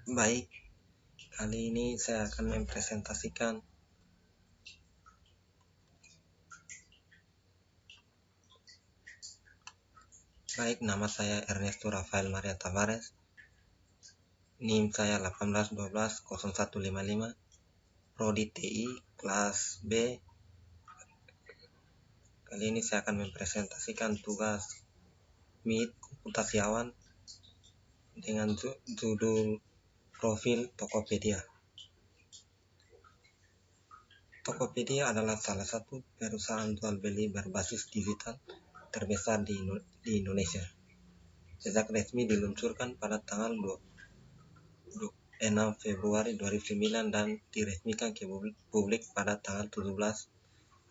Baik, kali ini saya akan mempresentasikan nama saya Ernesto Rafael Maria Tavares, NIM saya 18120155, Prodi TI kelas B. Kali ini saya akan mempresentasikan tugas MIT Komputasiawan dengan judul Profil Tokopedia. Tokopedia adalah salah satu perusahaan jual beli berbasis digital terbesar di Indonesia. Sejak resmi diluncurkan pada tanggal 6 Februari 2009 dan diresmikan ke publik pada tanggal 17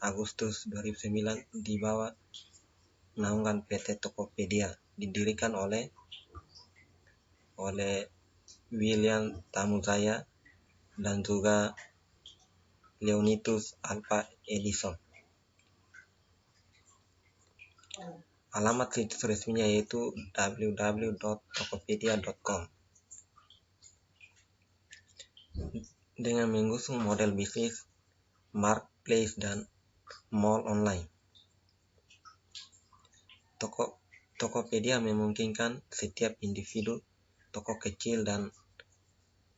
Agustus 2009 di bawah naungan PT Tokopedia, didirikan oleh William Tamuzaya dan juga Leonidas Alva Edison. Alamat situs resminya yaitu www.tokopedia.com. Dengan mengusung model bisnis marketplace dan mall online, Tokopedia memungkinkan setiap individu, toko kecil dan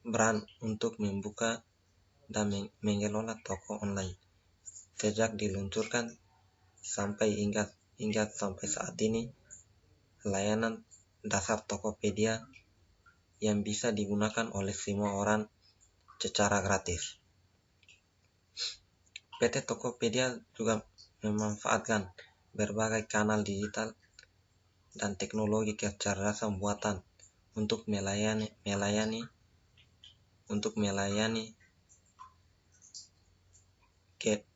brand untuk membuka dan mengelola toko online. Sejak diluncurkan hingga sampai saat ini, layanan dasar Tokopedia yang bisa digunakan oleh semua orang secara gratis. PT Tokopedia juga memanfaatkan berbagai kanal digital dan teknologi kecerdasan buatan untuk melayani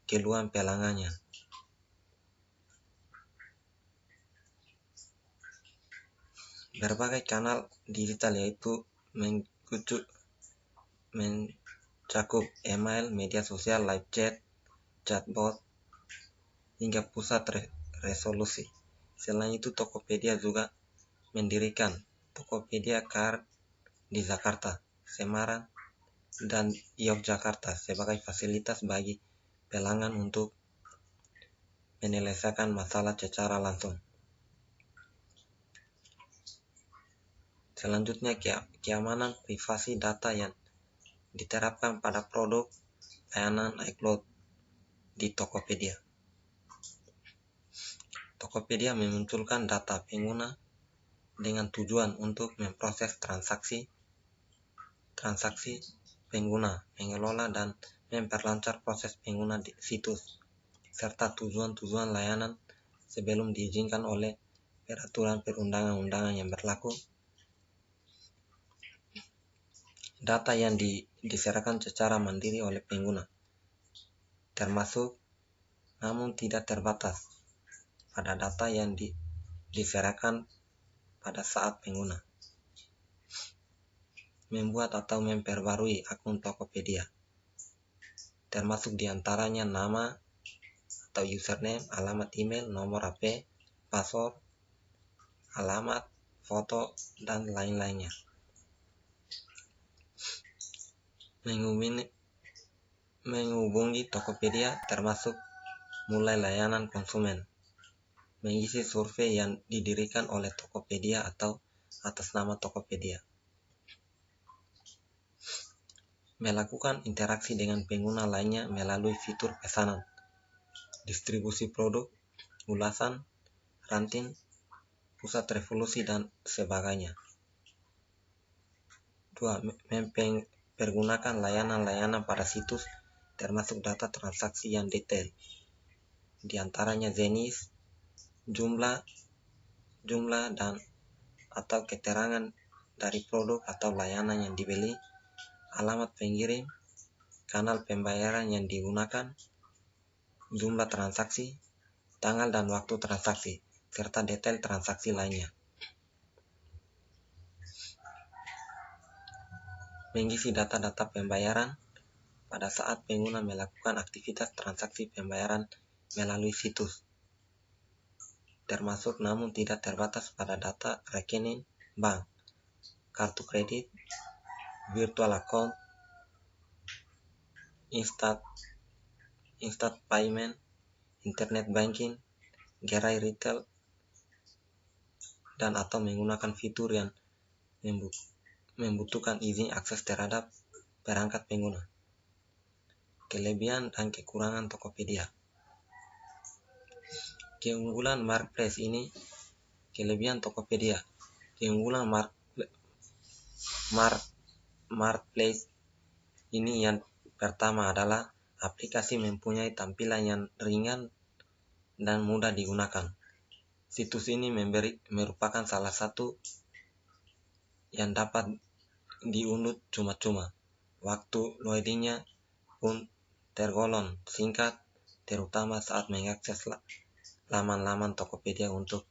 keluhan pelanggannya. Berbagai kanal digital yaitu mencakup email, media sosial, live chat, chatbot, hingga pusat resolusi. Selain itu, Tokopedia juga mendirikan Tokopedia Card di Jakarta, Semarang, dan Yogyakarta sebagai fasilitas bagi pelanggan untuk menyelesaikan masalah secara langsung. Selanjutnya, keamanan privasi data yang diterapkan pada produk layanan iCloud di Tokopedia. Tokopedia memunculkan data pengguna dengan tujuan untuk memproses transaksi pengguna, mengelola dan memperlancar proses pengguna di situs, serta tujuan layanan sebelum diizinkan oleh peraturan perundang-undangan yang berlaku. Data yang diserahkan secara mandiri oleh pengguna, termasuk namun tidak terbatas pada data yang diserahkan pada saat pengguna membuat atau memperbarui akun Tokopedia, termasuk diantaranya nama atau username, alamat email, nomor HP, password, alamat, foto, dan lain-lainnya. Menghubungi Tokopedia termasuk mulai layanan konsumen, mengisi survei yang didirikan oleh Tokopedia atau atas nama Tokopedia, melakukan interaksi dengan pengguna lainnya melalui fitur pesanan, distribusi produk, ulasan, ranting, pusat revolusi, dan sebagainya. 2. Mempergunakan layanan pada situs termasuk data transaksi yang detail, diantaranya jenis, jumlah dan atau keterangan dari produk atau layanan yang dibeli, alamat pengirim, kanal pembayaran yang digunakan, jumlah transaksi, tanggal dan waktu transaksi, serta detail transaksi lainnya. Mengisi data-data pembayaran pada saat pengguna melakukan aktivitas transaksi pembayaran melalui situs, termasuk namun tidak terbatas pada data rekening bank, kartu kredit, virtual account, instant payment, internet banking, gerai retail, dan atau menggunakan fitur yang membutuhkan izin akses terhadap perangkat pengguna. Kelebihan dan kekurangan Tokopedia. Keunggulan marketplace ini, kelebihan Tokopedia. Keunggulan marketplace ini yang pertama adalah aplikasi mempunyai tampilan yang ringan dan mudah digunakan. Situs ini merupakan salah satu yang dapat diunduh cuma-cuma. Waktu loadingnya pun tergolong singkat, terutama saat mengakses laman-laman Tokopedia untuk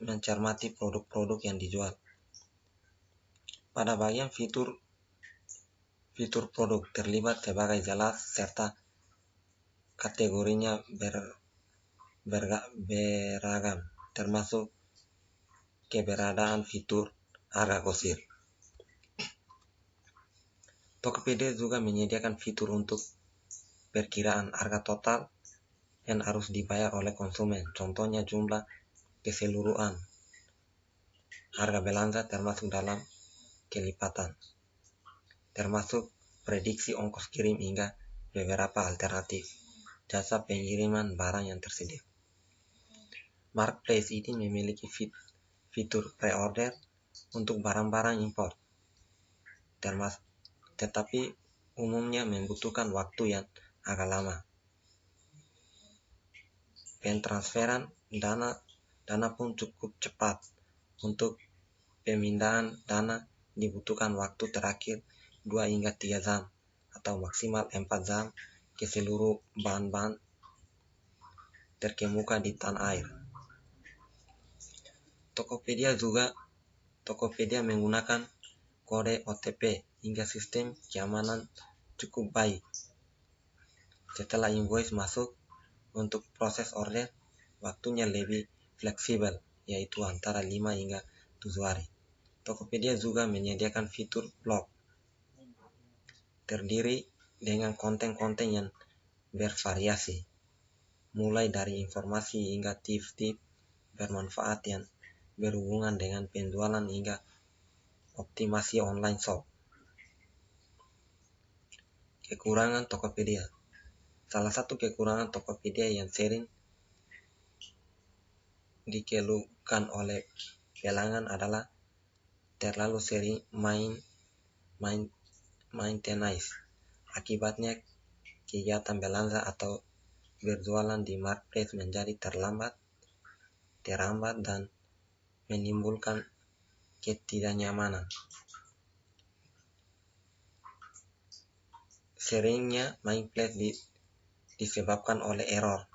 mencermati produk-produk yang dijual. Pada bagian fitur produk terlibat sebagai jelas serta kategorinya beragam, termasuk keberadaan fitur harga kusir. Tokopedia juga menyediakan fitur untuk perkiraan harga total yang harus dibayar oleh konsumen, contohnya jumlah keseluruhan harga belanja termasuk dalam kelipatan, termasuk prediksi ongkos kirim hingga beberapa alternatif jasa pengiriman barang yang tersedia. Marketplace ini memiliki fitur pre-order untuk barang-barang impor, tetapi umumnya membutuhkan waktu yang agak lama. Pentransferan dana pun cukup cepat. Untuk pemindahan dana dibutuhkan waktu terakhir 2 hingga 3 jam atau maksimal 4 jam ke seluruh bahan-bahan terkemuka di tanah air. Tokopedia menggunakan kode OTP hingga sistem keamanan cukup baik. Setelah invoice masuk, untuk proses order, waktunya lebih fleksibel, yaitu antara 5 hingga 7 hari. Tokopedia juga menyediakan fitur blog, terdiri dengan konten-konten yang bervariasi, mulai dari informasi hingga tips-tips bermanfaat yang berhubungan dengan penjualan hingga optimasi online shop. Kekurangan Tokopedia. Salah satu kekurangan Tokopedia yang sering dikeluhkan oleh pelanggan adalah terlalu sering maintenance. Akibatnya kegiatan belanja atau berjualan di marketplace menjadi terhambat dan menimbulkan ketidaknyamanan. Seringnya marketplace disebabkan oleh error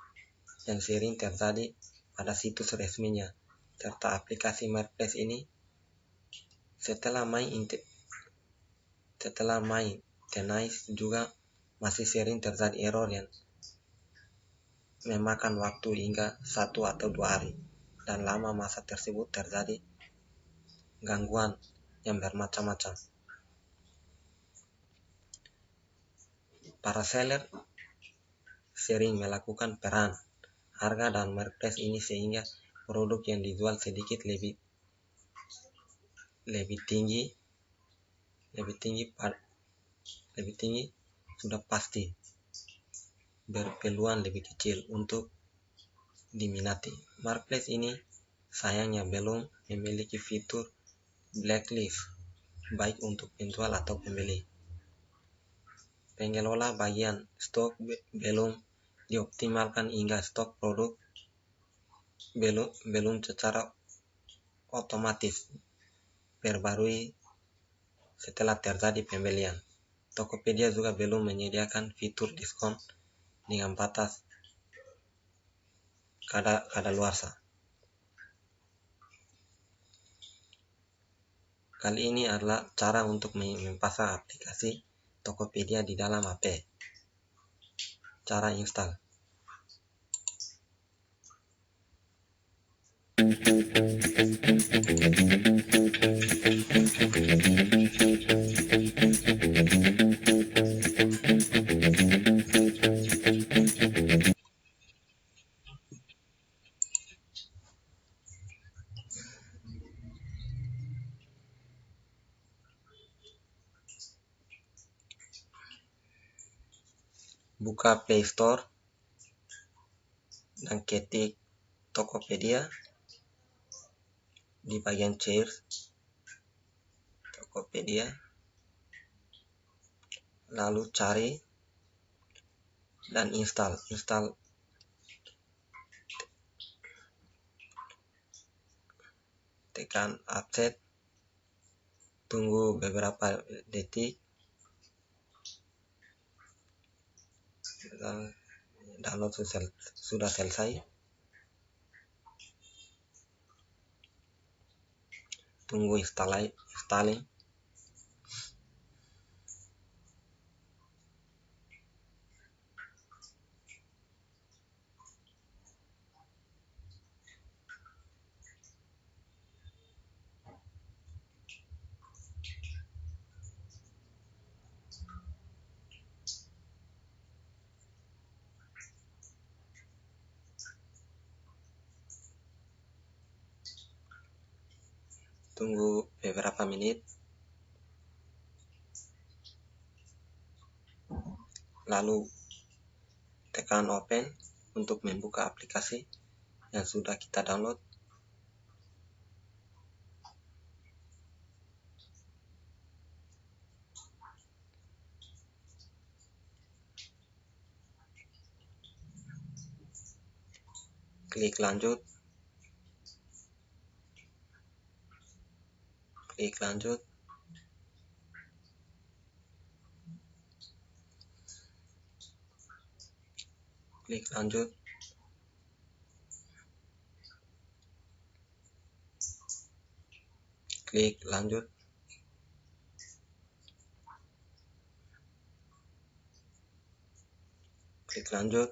yang sering terjadi pada situs resminya, serta aplikasi marketplace ini setelah maintenance juga masih sering terjadi error yang memakan waktu hingga 1 atau 2 hari, dan lama masa tersebut terjadi gangguan yang bermacam-macam. Para seller sering melakukan peran harga dan marketplace ini sehingga produk yang dijual sedikit lebih tinggi sudah pasti berpeluang lebih kecil untuk diminati. Marketplace ini sayangnya belum memiliki fitur blacklist baik untuk penjual atau pembeli. Pengelola bagian stok belum dioptimalkan hingga stok produk belum secara otomatis perbarui setelah terjadi pembelian. Tokopedia juga belum menyediakan fitur diskon dengan batas kadaluarsa. Kali ini adalah cara untuk memasang aplikasi Tokopedia di dalam HP. Cara install. buka Play Store dan ketik Tokopedia di bagian search Tokopedia, lalu cari dan install tekan accept, tunggu beberapa detik, download sudah selesai, tunggu installing. Tunggu beberapa menit, lalu tekan open untuk membuka aplikasi yang sudah kita download. Klik lanjut, klik lanjut, klik lanjut, klik lanjut, klik lanjut.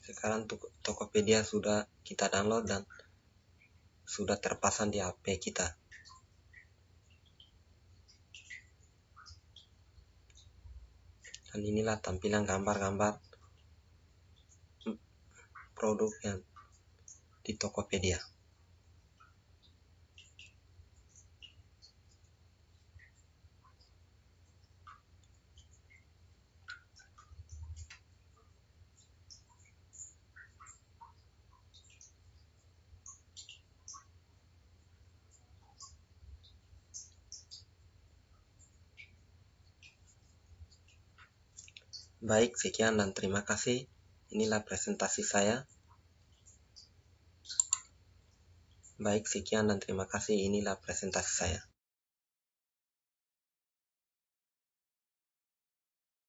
Sekarang Tokopedia sudah kita download dan sudah terpasang di HP kita. Dan inilah tampilan gambar-gambar produk yang di Tokopedia. Baik, sekian dan terima kasih. Inilah presentasi saya. Baik, sekian dan terima kasih. Inilah presentasi saya.